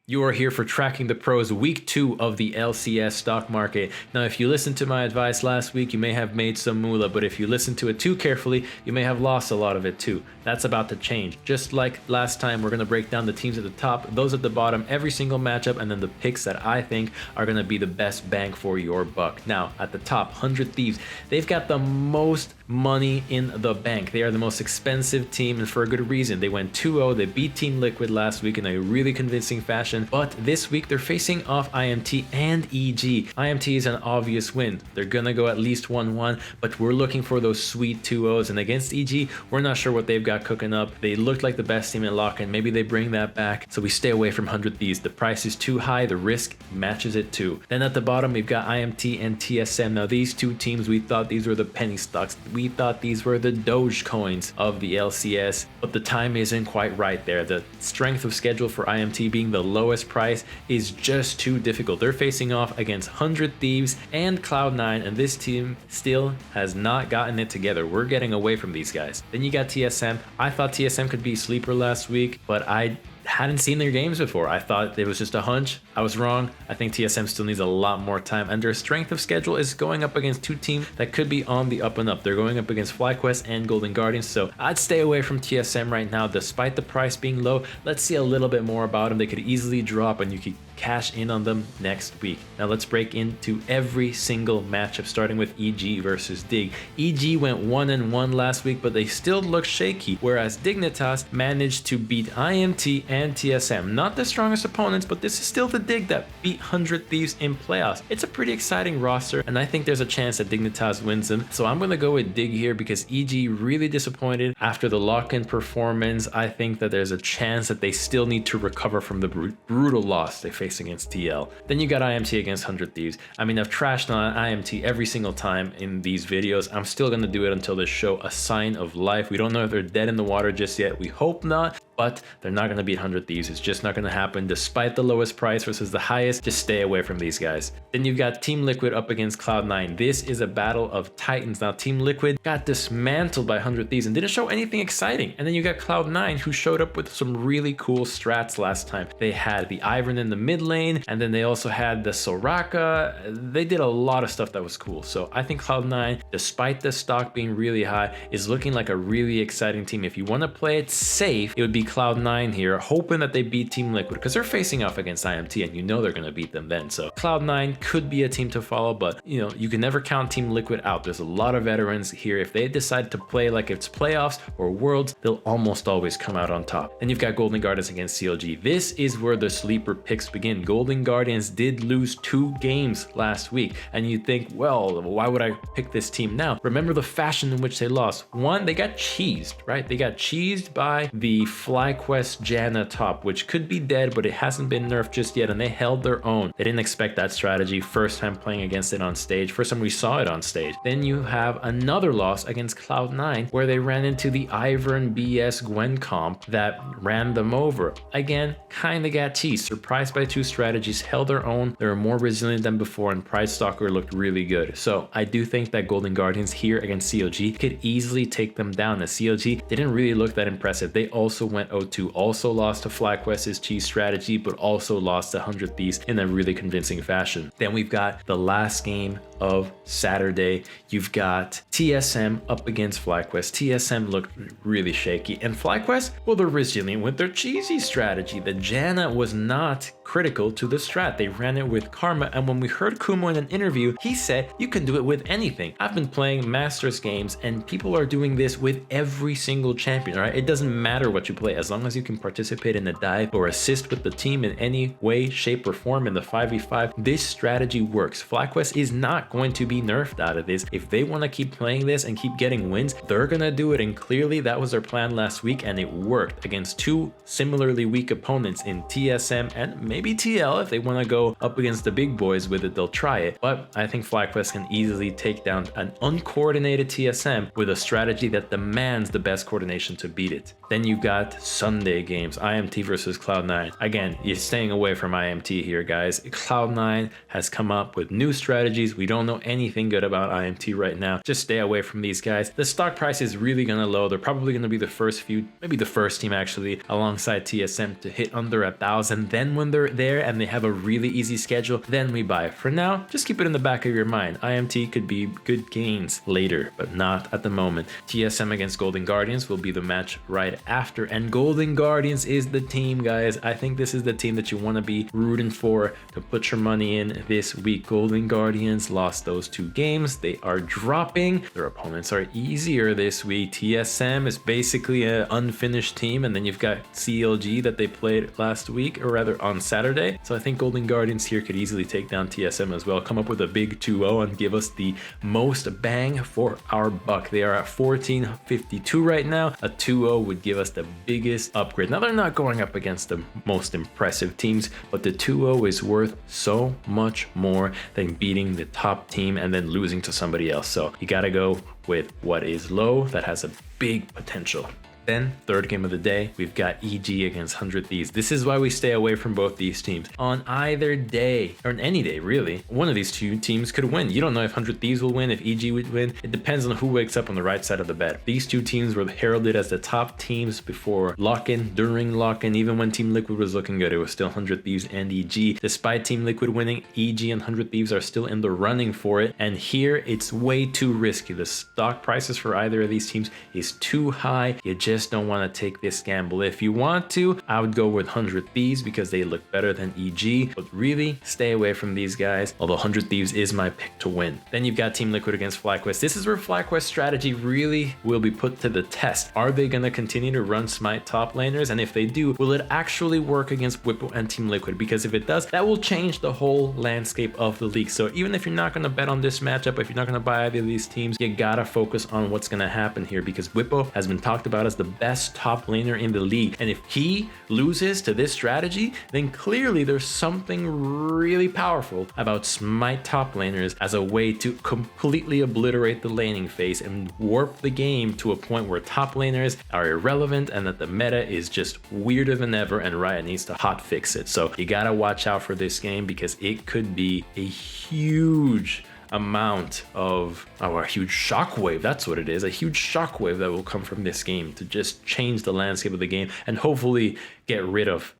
You are here for Tracking the Pros week 2 of the LCS stock market. Now, if you listened to my advice last week, you may have made some moolah, but if you listened to it too carefully, you may have lost a lot of it too. That's about to change. Just like last time, we're going to break down the teams at the top, those at the bottom, every single matchup, and then the picks that I think are going to be the best bang for your buck. Now, at the top, 100 Thieves. They've got the most money in the bank. They are the most expensive team, and for a good reason. They went 2-0. They beat Team Liquid last week in a really convincing fashion. But this week they're facing off IMT and EG. IMT is an obvious win. They're gonna go at least 1-1, but we're looking for those sweet 2-0s. And against EG, we're not sure what they've got cooking up. They looked like the best team in lock-in. Maybe they bring that back. So we stay away from 100 Thieves. The price is too high. The risk matches it too. Then at the bottom, we've got IMT and TSM. Now these two teams, we thought these were the penny stocks. We thought these were the Doge coins of the LCS, but the time isn't quite right there. The strength of schedule for IMT being the lowest price is just too difficult. They're facing off against 100 Thieves and Cloud9, and this team still has not gotten it together. We're getting away from these guys. Then you got TSM. I thought TSM could be sleeper last week, but I hadn't seen their games before. I thought it was just a hunch. I was wrong. I think TSM still needs a lot more time, and their strength of schedule is going up against two teams that could be on the up and up. They're going up against FlyQuest and Golden Guardians, so I'd stay away from TSM right now despite the price being low. Let's see a little bit more about them. They could easily drop and you could cash in on them next week. Now let's break into every single matchup, starting with EG versus Dig. EG went 1-1 last week, but they still look shaky, whereas Dignitas managed to beat IMT and TSM. Not the strongest opponents, but this is still the Dig that beat 100 Thieves in playoffs. It's a pretty exciting roster, and I think there's a chance that Dignitas wins them. So I'm going to go with Dig here because EG really disappointed after the lock-in performance. I think that there's a chance that they still need to recover from the brutal loss they faced against TL. Then you got IMT against 100 Thieves. I mean, I've trashed on IMT every single time in these videos. I'm still going to do it until they show a sign of life. We don't know if they're dead in the water just yet. We hope not, but they're not going to beat 100 Thieves. It's just not going to happen. Despite the lowest price versus the highest, just stay away from these guys. Then you've got Team Liquid up against Cloud9. This is a battle of titans. Now, Team Liquid got dismantled by 100 Thieves and didn't show anything exciting. And then you got Cloud9, who showed up with some really cool strats last time. They had the Ivern in the mid lane, and then they also had the Soraka. They did a lot of stuff that was cool. So I think Cloud9, despite the stock being really high, is looking like a really exciting team. If you want to play it safe, it would be Cloud9 here, hoping that they beat Team Liquid because they're facing off against IMT and you know they're going to beat them then. So Cloud9 could be a team to follow, but you know, you can never count Team Liquid out. There's a lot of veterans here. If they decide to play like it's playoffs or worlds, they'll almost always come out on top. Then you've got Golden Guardians against CLG. This is where the sleeper picks begin. Golden Guardians did lose 2 games last week, and you think, well, why would I pick this team now? Remember the fashion in which they lost. One, they got cheesed, right? They got cheesed by the FlyQuest Janna top, which could be dead, but it hasn't been nerfed just yet, and they held their own. They didn't expect that strategy. First time playing against it on stage. First time we saw it on stage. Then you have another loss against Cloud9, where they ran into the Ivern BS Gwen comp that ran them over. Again, kind of got cheesed. Surprised by 2 strategies, held their own. They were more resilient than before, and Pride Stalker looked really good. So I do think that Golden Guardians here against CLG could easily take them down. The CLG didn't really look that impressive. They also went 0-2, also lost to FlyQuest's cheese strategy, but also lost to 100 Thieves in a really convincing fashion. Then we've got the last game of Saturday. You've got TSM up against FlyQuest. TSM looked really shaky, and FlyQuest, well, they're resilient with their cheesy strategy. The Janna was not critical to the strat. They ran it with Karma, and when we heard Kumo in an interview, he said you can do it with anything. I've been playing Masters games, and people are doing this with every single champion, right? It doesn't matter what you play, as long as you can participate in a dive or assist with the team in any way, shape, or form in the 5v5, this strategy works. FlyQuest is not going to be nerfed out of this. If they want to keep playing this and keep getting wins, they're gonna do it, and clearly that was their plan last week, and it worked against 2 similarly weak opponents in TSM and maybe TL. If they want to go up against the big boys with it, they'll try it. But I think FlyQuest can easily take down an uncoordinated TSM with a strategy that demands the best coordination to beat it. Then you got Sunday games, IMT versus Cloud9. Again, you're staying away from IMT here, guys. Cloud9 has come up with new strategies. We don't don't know anything good about IMT right now, just stay away from these guys. The stock price is really gonna low. They're probably gonna be the first few, maybe the first team actually, alongside TSM to hit under 1,000. Then when they're there and they have a really easy schedule, then we buy. For now, just keep it in the back of your mind. IMT could be good gains later, but not at the moment. TSM against Golden Guardians will be the match right after, and Golden Guardians is the team, guys. I think this is the team that you want to be rooting for to put your money in this week. Golden Guardians lost those 2 games. They are dropping. Their opponents are easier this week. TSM is basically an unfinished team, and then you've got CLG that they played last week, or rather on Saturday. So I think Golden Guardians here could easily take down TSM as well, come up with a big 2-0 and give us the most bang for our buck. They are at 1452 right now. A 2-0 would give us the biggest upgrade. Now they're not going up against the most impressive teams, but the 2-0 is worth so much more than beating the top team and then losing to somebody else. So you gotta go with what is low that has a big potential. Then, third game of the day, we've got EG against 100 Thieves. This is why we stay away from both these teams. On either day, or on any day really, one of these 2 teams could win. You don't know if 100 Thieves will win, if EG would win. It depends on who wakes up on the right side of the bed. These 2 teams were heralded as the top teams before lock-in, during lock-in. Even when Team Liquid was looking good, it was still 100 Thieves and EG. Despite Team Liquid winning, EG and 100 Thieves are still in the running for it. And here, it's way too risky. The stock prices for either of these teams is too high. You just don't want to take this gamble. If you want to, I would go with 100 Thieves because they look better than EG, but really stay away from these guys, although 100 Thieves is my pick to win. Then you've got Team Liquid against FlyQuest. This is where FlyQuest strategy really will be put to the test. Are they going to continue to run Smite top laners? And if they do, will it actually work against Whippo and Team Liquid? Because if it does, that will change the whole landscape of the league. So even if you're not going to bet on this matchup, if you're not going to buy either of these teams, you gotta focus on what's going to happen here, because Whippo has been talked about as the best top laner in the league, and if he loses to this strategy, then clearly there's something really powerful about Smite top laners as a way to completely obliterate the laning phase and warp the game to a point where top laners are irrelevant and that the meta is just weirder than ever, and Riot needs to hot fix it. So you gotta watch out for this game, because it could be a huge amount of a huge shockwave. That's what it is, a huge shockwave that will come from this game to just change the landscape of the game and hopefully get rid of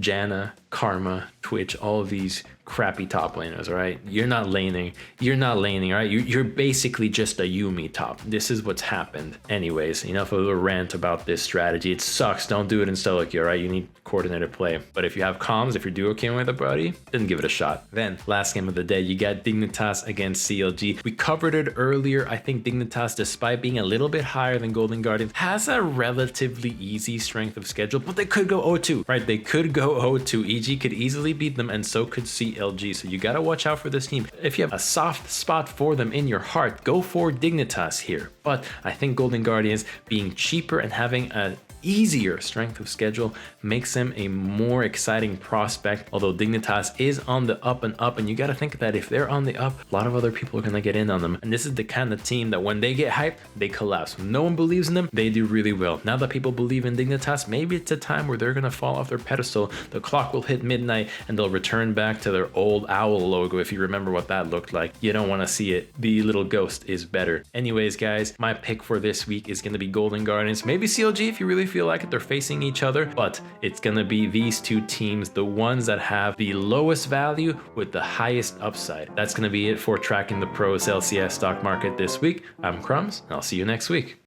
Janna, Karma, Twitch, all of these crappy top laners. All right, you're not laning, all right, you're basically just a Yumi top. This is what's happened. Anyways, enough of a rant about this strategy. It sucks. Don't do it in Soloki, all right? You need coordinated play. But if you have comms, if you're duo queuing with a buddy, then give it a shot. Then last game of the day, you got Dignitas against CLG. We covered it earlier. I think Dignitas, despite being a little bit higher than Golden Guardians, has a relatively easy strength of schedule, but they could go 0-2, right? They could go 0-2. EG could easily beat them, and so could CLG. So you gotta watch out for this team. If you have a soft spot for them in your heart, go for Dignitas here. But I think Golden Guardians being cheaper and having a easier strength of schedule makes them a more exciting prospect, although Dignitas is on the up and up, and you got to think that if they're on the up, a lot of other people are going to get in on them, and this is the kind of team that when they get hyped, they collapse. When no one believes in them, they do really well. Now that people believe in Dignitas, maybe it's a time where they're going to fall off their pedestal, the clock will hit midnight, and they'll return back to their old owl logo. If you remember what that looked like, you don't want to see it. The little ghost is better. Anyways, guys, my pick for this week is going to be Golden Guardians, maybe CLG if you really feel like it. They're facing each other, but it's gonna be these two teams, the ones that have the lowest value with the highest upside. That's gonna be it for tracking the pros LCS stock market this week. I'm Crumbz, and I'll see you next week.